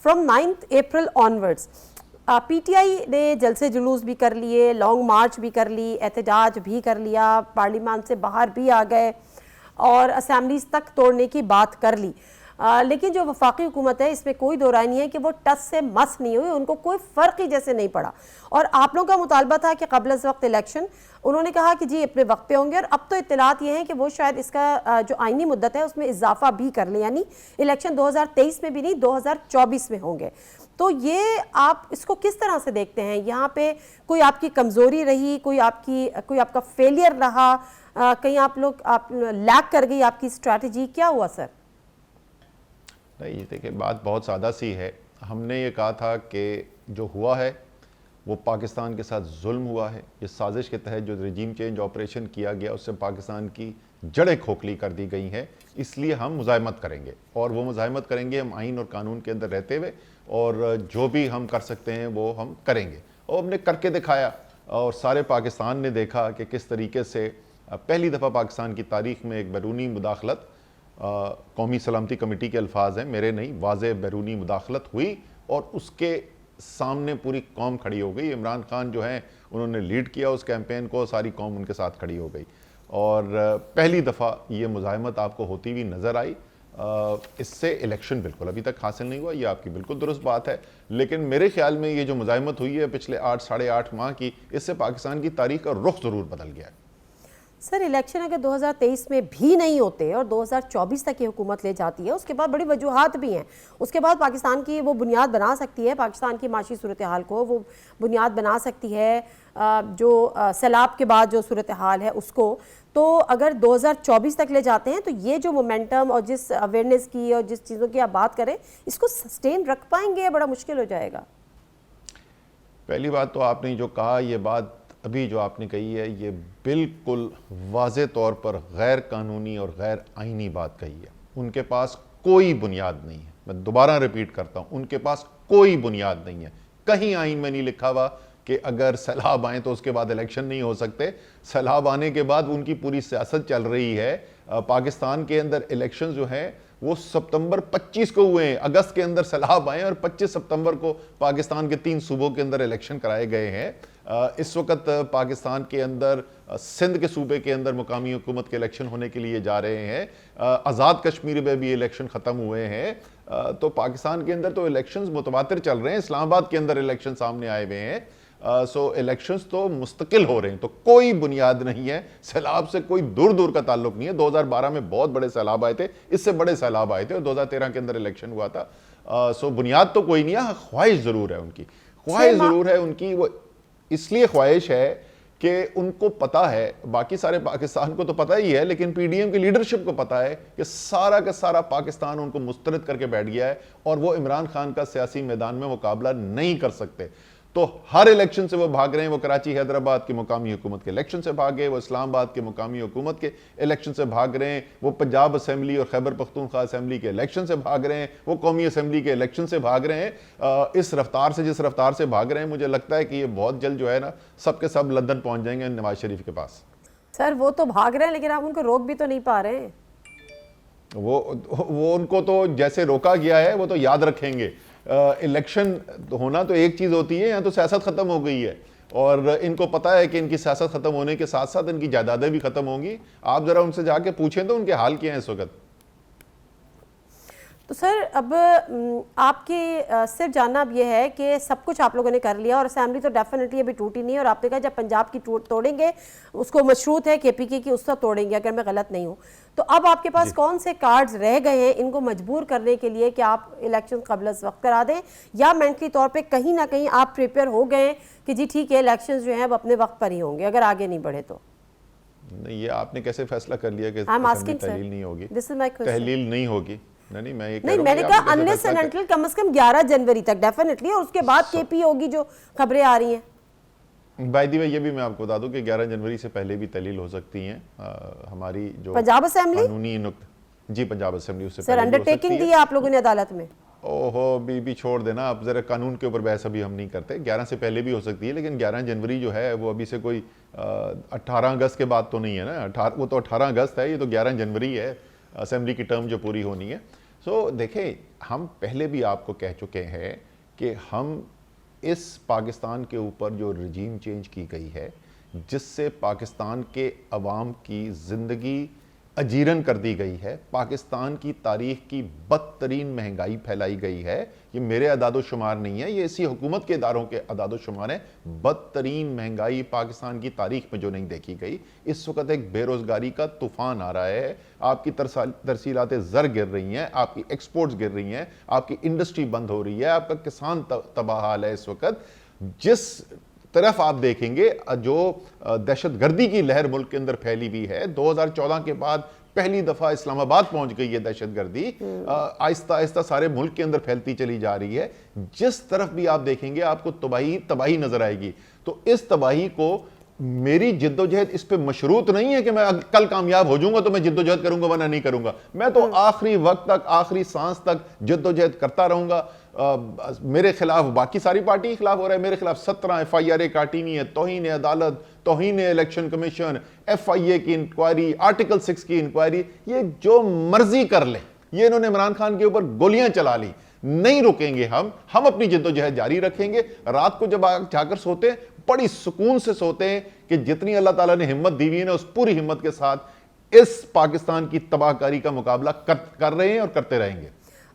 From 9 April onwards PTI ने जलसे जुलूस भी कर लिए, लॉन्ग मार्च भी कर ली, एहतजाज भी कर लिया, पार्लियामेंट से बाहर भी आ गए और असेंबलीज तक तोड़ने की बात कर ली। लेकिन जो वफाकी हुकूमत है इसमें कोई दो राय नहीं है कि वो टस से मस नहीं हुई, उनको कोई फ़र्क ही जैसे नहीं पड़ा। और आप लोगों का मुतालबा था कि कबल वक्त इलेक्शन, उन्होंने कहा कि जी अपने वक्त पे होंगे, और अब तो इत्तलात ये हैं कि वो शायद इसका जो आइनी मुद्दत है उसमें इजाफा भी कर लें, यानी इलेक्शन 2023 में भी नहीं 2024 में होंगे। तो ये आप इसको किस तरह से देखते हैं? यहाँ पे कोई आपकी कमज़ोरी रही, कोई आपका फेलियर रहा, कहीं आप लैक कर गई आपकी स्ट्रैटेजी, क्या हुआ सर? नहीं, देखिए बात बहुत सादा सी है। हमने ये कहा था कि जो हुआ है वो पाकिस्तान के साथ जुल्म हुआ है। इस साजिश के तहत जो रजीम चेंज ऑपरेशन किया गया उससे पाकिस्तान की जड़ें खोखली कर दी गई हैं, इसलिए हम मुज़ाहमत करेंगे, और वो मुज़ाहमत करेंगे हम आइन और कानून के अंदर रहते हुए, और जो भी हम कर सकते हैं वो हम करेंगे। और हमने करके दिखाया, और सारे पाकिस्तान ने देखा कि किस तरीके से पहली दफ़ा पाकिस्तान की तारीख में एक बैरूनी मुदाखलत, कौमी सलामती कमेटी के अल्फाज हैं मेरे नहीं, वाज़े बैरूनी मुदाखलत हुई और उसके सामने पूरी कौम खड़ी हो गई। इमरान खान जो हैं उन्होंने लीड किया उस कैंपेन को, सारी कौम उनके साथ खड़ी हो गई, और पहली दफ़ा ये मुज़ाहमत आपको होती हुई नज़र आई। इससे इलेक्शन बिल्कुल अभी तक हासिल नहीं हुआ, ये आपकी बिल्कुल दुरुस्त बात है, लेकिन मेरे ख्याल में ये जो मुज़ाहमत हुई है पिछले 8 साढ़े 8 माह की, इससे पाकिस्तान की तारीख का रुख ज़रूर बदल गया है। सर इलेक्शन अगर 2023 में भी नहीं होते और 2024 तक ये हुकूमत ले जाती है, उसके बाद बड़ी वजूहात भी हैं, उसके बाद पाकिस्तान की वो बुनियाद बना सकती है, पाकिस्तान की माशी सूरत हाल को वो बुनियाद बना सकती है, जो सैलाब के बाद जो सूरत हाल है उसको। तो अगर 2024 तक ले जाते हैं तो ये जो मोमेंटम और जिस अवेयरनेस की और जिस चीज़ों की आप बात करें, इसको सस्टेन रख पाएंगे? बड़ा मुश्किल हो जाएगा। पहली बात तो आपने जो कहा, ये बात अभी जो आपने कही है ये बिल्कुल वाज़े तौर पर गैर कानूनी और गैर आइनी बात कही है। उनके पास कोई बुनियाद नहीं है, मैं दोबारा रिपीट करता हूँ, उनके पास कोई बुनियाद नहीं है। कहीं आइन में नहीं लिखा हुआ कि अगर सैलाब आए तो उसके बाद इलेक्शन नहीं हो सकते। सैलाब आने के बाद उनकी पूरी सियासत चल रही है। पाकिस्तान के अंदर इलेक्शन जो है वो सितंबर 25 को हुए हैं, अगस्त के अंदर सैलाब आए और 25 सितंबर को पाकिस्तान के 3 सूबों के अंदर इलेक्शन कराए गए हैं। इस वक्त पाकिस्तान के अंदर सिंध के सूबे के अंदर मुकामी हुकूमत के इलेक्शन होने के लिए जा रहे हैं। आज़ाद कश्मीर में भी इलेक्शन ख़त्म हुए हैं। तो पाकिस्तान के अंदर तो इलेक्शंस मुतवातिर चल रहे हैं। इस्लामाबाद के अंदर इलेक्शन सामने आए हुए हैं। सो इलेक्शंस तो मुस्तकिल हो रहे हैं, तो कोई बुनियाद नहीं है। सैलाब से कोई दूर दूर का ताल्लुक नहीं है। 2012 में बहुत बड़े सैलाब आए थे, इससे बड़े सैलाब आए थे, और 2013 के अंदर इलेक्शन हुआ था। सो बुनियाद तो कोई नहीं है। ख्वाहिश ज़रूर है उनकी, ख्वाहिश ज़रूर है उनकी। वो इसलिए ख्वाहिश है कि उनको पता है, बाकी सारे पाकिस्तान को तो पता ही है, लेकिन पीडीएम की लीडरशिप को पता है कि सारा का सारा पाकिस्तान उनको मुस्तरद करके बैठ गया है, और वो इमरान खान का सियासी मैदान में मुकाबला नहीं कर सकते। तो हर इलेक्शन से वो भाग रहे हैं। वो कराची हैदराबाद की मुकामी हुकूमत के इलेक्शन से भागे, वो इस्लामाबाद के मुकामी हुकूमत के इलेक्शन से भाग रहे हैं, वो पंजाब असेंबली और खैबर पख्तूनख्वा असेंबली के इलेक्शन से भाग रहे हैं, वो कौमी असेंबली के इलेक्शन से भाग रहे हैं। इस रफ्तार से, जिस रफ्तार से भाग रहे हैं, मुझे लगता है कि ये बहुत जल्द जो है ना, सबके सब लंदन पहुंच जाएंगे नवाज शरीफ के पास। सर वो तो भाग रहे हैं, लेकिन आप उनको रोक भी तो नहीं पा रहे हैं। वो उनको तो जैसे रोका गया है वो तो याद रखेंगे। इलेक्शन होना तो एक चीज़ होती है, यहाँ तो सियासत ख़त्म हो गई है, और इनको पता है कि इनकी सियासत ख़त्म होने के साथ साथ इनकी जायदादें भी ख़त्म होंगी। आप ज़रा उनसे जाके पूछें तो उनके हाल क्या है इस वक्त। तो सर अब आपके सिर्फ जानना अब यह है कि सब कुछ आप लोगों ने कर लिया, और असेंबली तो डेफिनेटली अभी टूटी नहीं है, और आपने कहा जब पंजाब की तोड़ेंगे, उसको मशरूत है केपीके की, उसका तोड़ेंगे, अगर मैं गलत नहीं हूँ। तो अब आपके पास कौन से कार्ड्स रह गए हैं इनको मजबूर करने के लिए कि आप इलेक्शन कबल वक्त करा दें, या मेंटली तौर पर कहीं ना कहीं आप प्रिपेयर हो गए कि जी ठीक है इलेक्शन जो है वो अपने वक्त पर ही होंगे अगर आगे नहीं बढ़े तो? नहीं, ये आपने कैसे फैसला कर लिया कि तहलील नहीं होगी? तहलील नहीं होगी? नहीं, मैंने कहा अनलेस एंड अनटिल कम से कम 11 जनवरी तक डेफिनेटली, और उसके बाद केपी होगी जो खबरें आ रही हैं। बाय द वे ये भी मैं आपको बता दूं कि 11 जनवरी से पहले भी तहलील हो सकती हैं। हमारी जो पंजाब असेंबली कानूनी जी पंजाब असेंबली उससे सर अंडरटेकिंग दी है आप लोगों ने अदालत में। ओहो भी छोड़ देना आप जरा, कानून के ऊपर बहस अभी हम नहीं करते। 11 से पहले भी हो सकती है, लेकिन 11 जनवरी जो है वो अभी से कोई 18 अगस्त के बाद तो नहीं है ना। वो तो 18 अगस्त है, ये तो 11 जनवरी है असेंबली की टर्म जो पूरी होनी है। देखें, हम पहले भी आपको कह चुके हैं कि हम इस पाकिस्तान के ऊपर जो रजीम चेंज की गई है, जिससे पाकिस्तान के अवाम की ज़िंदगी अजीरन कर दी गई है, पाकिस्तान की तारीख की बदतरीन महंगाई फैलाई गई है, ये मेरे अदादो शुमार नहीं है, ये इसी हुकूमत के इदारों के अदादो शुमार है। बदतरीन महंगाई पाकिस्तान की तारीख में जो नहीं देखी गई। इस वक्त एक बेरोज़गारी का तूफान आ रहा है, आपकी तरसीलात ज़र गिर रही हैं, आपकी एक्सपोर्ट्स गिर रही हैं, आपकी इंडस्ट्री बंद हो रही है, आपका किसान तबाह हाल है। इस वक्त जिस तरफ आप देखेंगे जो दहशतगर्दी की लहर मुल्क के अंदर फैली हुई है, 2014 के बाद पहली दफा इस्लामाबाद पहुंच गई है दहशतगर्दी, आहिस्ता आहिस्ता सारे मुल्क के अंदर फैलती चली जा रही है। जिस तरफ भी आप देखेंगे आपको तबाही तबाही नजर आएगी। तो इस तबाही को मेरी जिद्दोजहद इस पे मशरूत नहीं है कि मैं कल कामयाब हो जाऊंगा तो मैं जिद्दोजहद करूंगा वरना नहीं करूंगा। मैं तो आखिरी वक्त तक, आखिरी सांस तक जिद्दोजहद करता रहूंगा। मेरे खिलाफ बाकी सारी पार्टी के खिलाफ हो रहा है, मेरे खिलाफ 17 FIR काटी हुई है, तौहीन अदालत, तौहीन इलेक्शन कमीशन, FIA की इंक्वायरी, आर्टिकल 6 की इंक्वायरी, ये जो मर्जी कर ले। ये इन्होंने इमरान खान के ऊपर गोलियां चला ली, नहीं रुकेंगे हम अपनी जिद्दोजहद जारी रखेंगे। रात को जब जाकर सोते हैं बड़ी सुकून से सोते हैं कि जितनी अल्लाह ताला ने हिम्मत दी हुई है ना, उस पूरी हिम्मत के साथ इस पाकिस्तान की तबाहकारी का मुकाबला कर रहे हैं और करते रहेंगे।